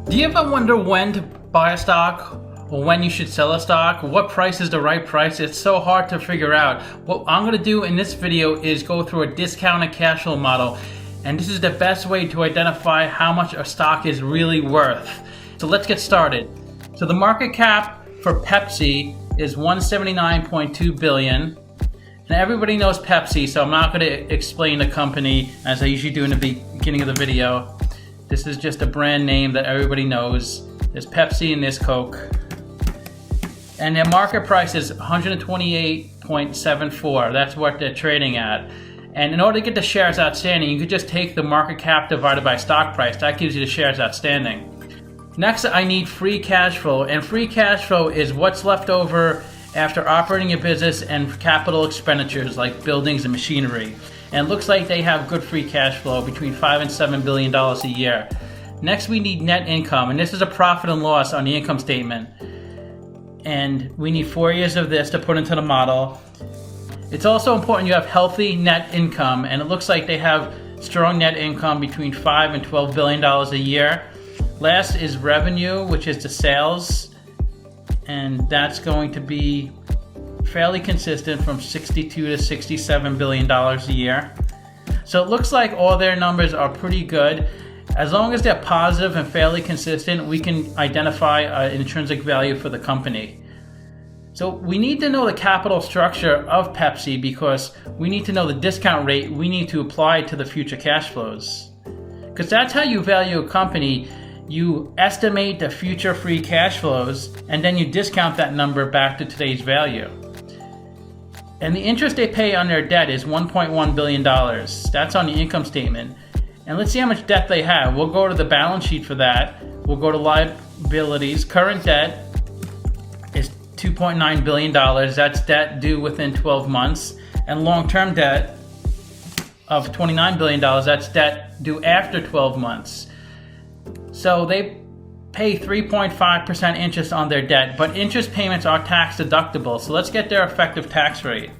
Do you ever wonder when to buy a stock or when you should sell a stock? What price is the right price? It's so hard to figure out. What I'm going to do in this video is go through a discounted cash flow model, and this is the best way to identify how much a stock is really worth. So let's get started. So the market cap for Pepsi is $179.2 billion. And everybody knows Pepsi, so I'm not going to explain the company as I usually do in the beginning of the video. This is just a brand name that everybody knows. There's Pepsi and there's Coke. And their market price is $128.74. That's what they're trading at. And in order to get the shares outstanding, you could just take the market cap divided by stock price. That gives you the shares outstanding. Next, I need free cash flow. And free cash flow is what's left over after operating your business and capital expenditures like buildings and machinery. And it looks like they have good free cash flow, between $5 and $7 billion a year. Next, we need net income, and this is a profit and loss on the income statement. And we need 4 years of this to put into the model. It's also important you have healthy net income, and it looks like they have strong net income between $5 and $12 billion a year. Last is revenue, which is the sales, and that's going to be fairly consistent from $62 to $67 billion a year. So it looks like all their numbers are pretty good. As long as they're positive and fairly consistent, we can identify an intrinsic value for the company. So we need to know the capital structure of Pepsi because we need to know the discount rate we need to apply to the future cash flows. Because that's how you value a company. You estimate the future free cash flows and then you discount that number back to today's value. And the interest they pay on their debt is $1.1 billion. That's on the income statement. And let's see how much debt they have. We'll go to the balance sheet for that. We'll go to liabilities. Current debt is $2.9 billion. That's debt due within 12 months. And long-term debt of $29 billion. That's debt due after 12 months. So they pay 3.5% interest on their debt, but interest payments are tax deductible. So let's get their effective tax rate.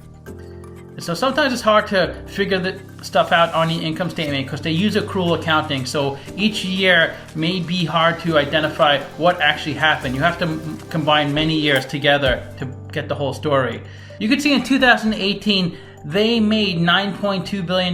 So sometimes it's hard to figure the stuff out on the income statement because they use accrual accounting. So each year may be hard to identify what actually happened. You have to combine many years together to get the whole story. You can see in 2018, they made $9.2 billion,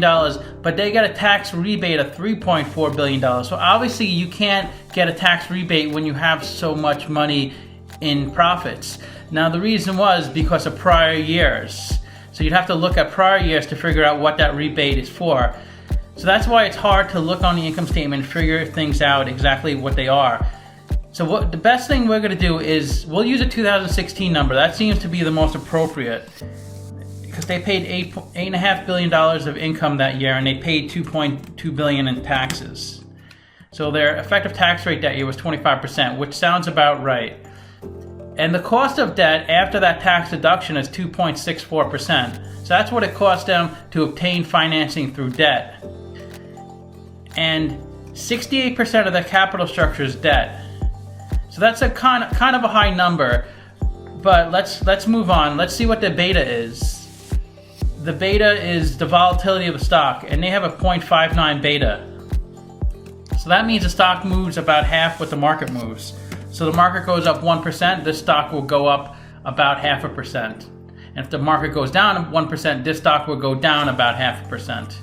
but they got a tax rebate of $3.4 billion. So obviously you can't get a tax rebate when you have so much money in profits. Now the reason was because of prior years. So you'd have to look at prior years to figure out what that rebate is for. So that's why it's hard to look on the income statement and figure things out exactly what they are. So the best thing we're going to do is we'll use a 2016 number. That seems to be the most appropriate because they paid $8.5 billion of income that year and they paid $2.2 billion in taxes. So their effective tax rate that year was 25%, which sounds about right. And the cost of debt after that tax deduction is 2.64%. So that's what it cost them to obtain financing through debt. And 68% of their capital structure is debt. So that's a kind of a high number. But let's move on. Let's see what the beta is. The beta is the volatility of the stock, and they have a 0.59 beta. So that means the stock moves about half what the market moves. So the market goes up 1%, this stock will go up about 0.5%. And if the market goes down 1%, this stock will go down about 0.5%.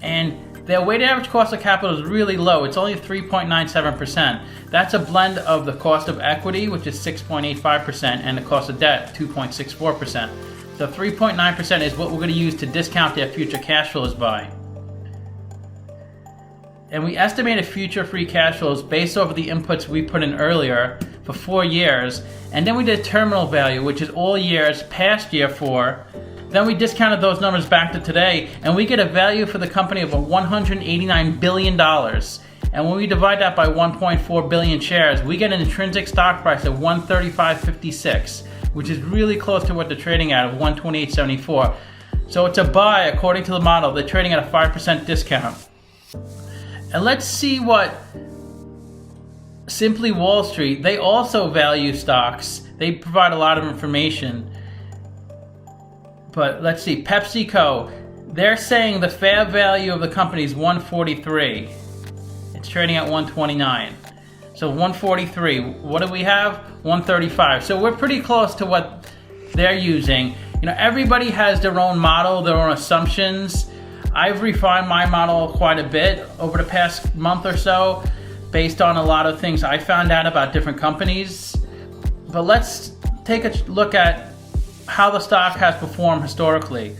And their weighted average cost of capital is really low. It's only 3.97%. That's a blend of the cost of equity, which is 6.85%, and the cost of debt, 2.64%. So 3.9% is what we're going to use to discount their future cash flows by. And we estimated future free cash flows based over the inputs we put in earlier for 4 years. And then we did terminal value, which is all years past year 4. Then we discounted those numbers back to today, and we get a value for the company of $189 billion. And when we divide that by 1.4 billion shares, we get an intrinsic stock price of $135.56, which is really close to what they're trading at of $128.74. So it's a buy according to the model. They're trading at a 5% discount. And let's see what Simply Wall Street, they also value stocks. They provide a lot of information. But let's see, PepsiCo, they're saying the fair value of the company is $143. It's trading at $129. So 143. What do we have? 135. So we're pretty close to what they're using. Everybody has their own model, their own assumptions. I've refined my model quite a bit over the past month or so based on a lot of things I found out about different companies. But let's take a look at how the stock has performed historically.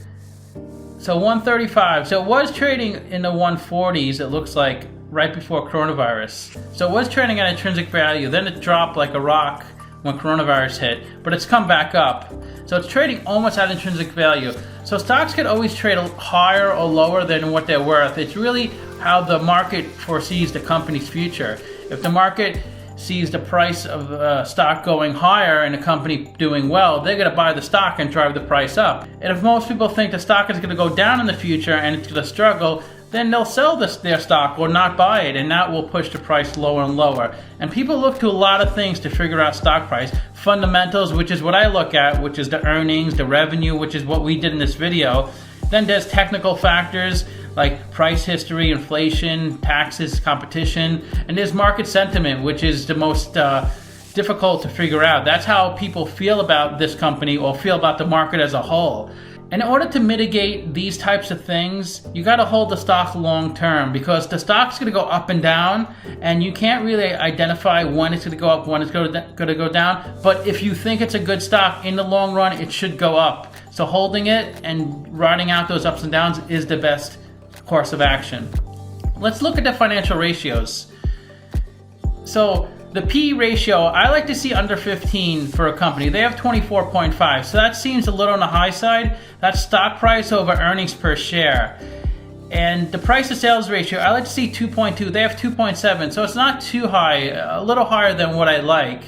So 135. So it was trading in the 140s, it looks like, right before coronavirus. So it was trading at intrinsic value. Then it dropped like a rock when coronavirus hit, but it's come back up. So it's trading almost at intrinsic value. So stocks can always trade higher or lower than what they're worth. It's really how the market foresees the company's future. If the market sees the price of stock going higher and the company doing well, they're going to buy the stock and drive the price up. And if most people think the stock is going to go down in the future and it's going to struggle, then they'll sell their stock or not buy it, and that will push the price lower and lower. And people look to a lot of things to figure out stock price. Fundamentals, which is what I look at, which is the earnings, the revenue, which is what we did in this video. Then there's technical factors like price history, inflation, taxes, competition, and there's market sentiment, which is the most difficult to figure out. That's how people feel about this company or feel about the market as a whole. And in order to mitigate these types of things, you got to hold the stock long term, because the stock's going to go up and down, and you can't really identify when it's going to go up, when it's going to go down. But if you think it's a good stock, in the long run, it should go up. So holding it and riding out those ups and downs is the best course of action. Let's look at the financial ratios. So the PE ratio, I like to see under 15 for a company. They have 24.5, so that seems a little on the high side. That's stock price over earnings per share. And the price to sales ratio, I like to see 2.2. They have 2.7, so it's not too high, a little higher than what I like.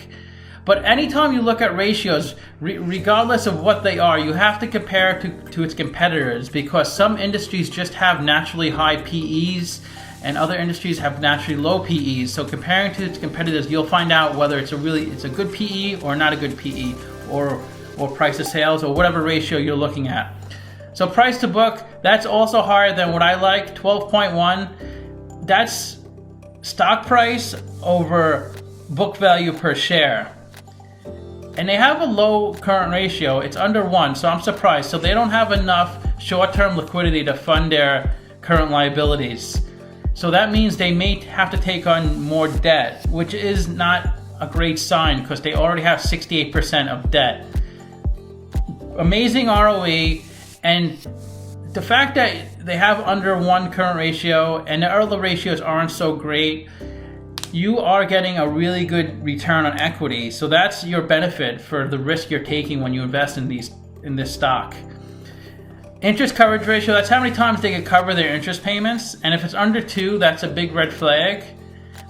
But anytime you look at ratios, regardless of what they are, you have to compare it to its competitors, because some industries just have naturally high PEs, and other industries have naturally low PEs. So comparing to its competitors, you'll find out whether it's a good PE or not a good PE, or price to sales, or whatever ratio you're looking at. So price to book, that's also higher than what I like, 12.1. That's stock price over book value per share. And they have a low current ratio. It's under 1, so I'm surprised. So they don't have enough short-term liquidity to fund their current liabilities. So that means they may have to take on more debt, which is not a great sign, because they already have 68% of debt. Amazing ROE, and the fact that they have under 1 current ratio and the other ratios aren't so great, you are getting a really good return on equity. So that's your benefit for the risk you're taking when you invest in this stock. Interest coverage ratio, that's how many times they can cover their interest payments. And if it's under 2, that's a big red flag.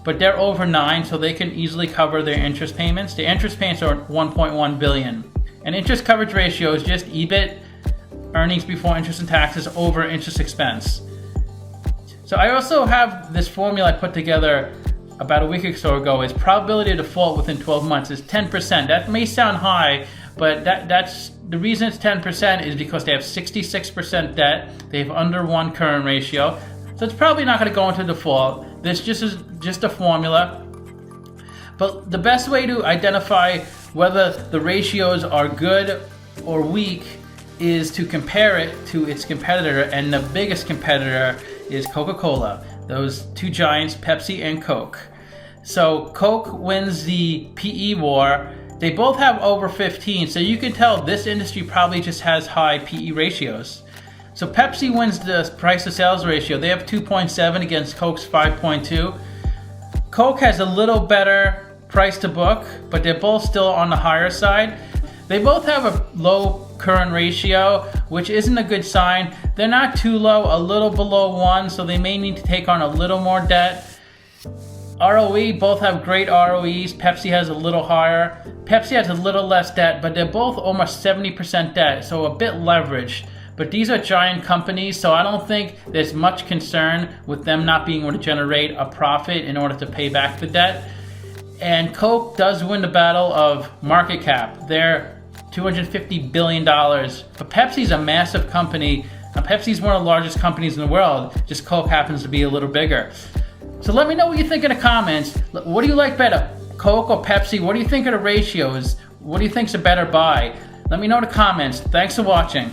But they're over 9, so they can easily cover their interest payments. The interest payments are 1.1 billion. And interest coverage ratio is just EBIT, earnings before interest and taxes, over interest expense. So I also have this formula I put together about a week or so ago. Is probability of default within 12 months is 10%. That may sound high, but that's the reason it's 10% is because they have 66% debt. They have under 1 current ratio. So it's probably not going to go into default. This is just a formula. But the best way to identify whether the ratios are good or weak is to compare it to its competitor, and the biggest competitor is Coca-Cola. Those two giants, Pepsi and Coke. So Coke wins the PE war. They both have over 15, so you can tell this industry probably just has high PE ratios. So Pepsi wins the price to sales ratio. They have 2.7 against Coke's 5.2. Coke has a little better price to book, but they're both still on the higher side. They both have a low current ratio, which isn't a good sign. They're not too low, a little below 1, so they may need to take on a little more debt. ROE, both have great ROEs. Pepsi has a little higher. Pepsi has a little less debt, but they're both almost 70% debt, so a bit leveraged. But these are giant companies, so I don't think there's much concern with them not being able to generate a profit in order to pay back the debt. And Coke does win the battle of market cap. They're $250 billion. But Pepsi's a massive company. Pepsi's one of the largest companies in the world. Just Coke happens to be a little bigger. So let me know what you think in the comments. What do you like better, Coke or Pepsi? What do you think of the ratios? What do you think's a better buy? Let me know in the comments. Thanks for watching.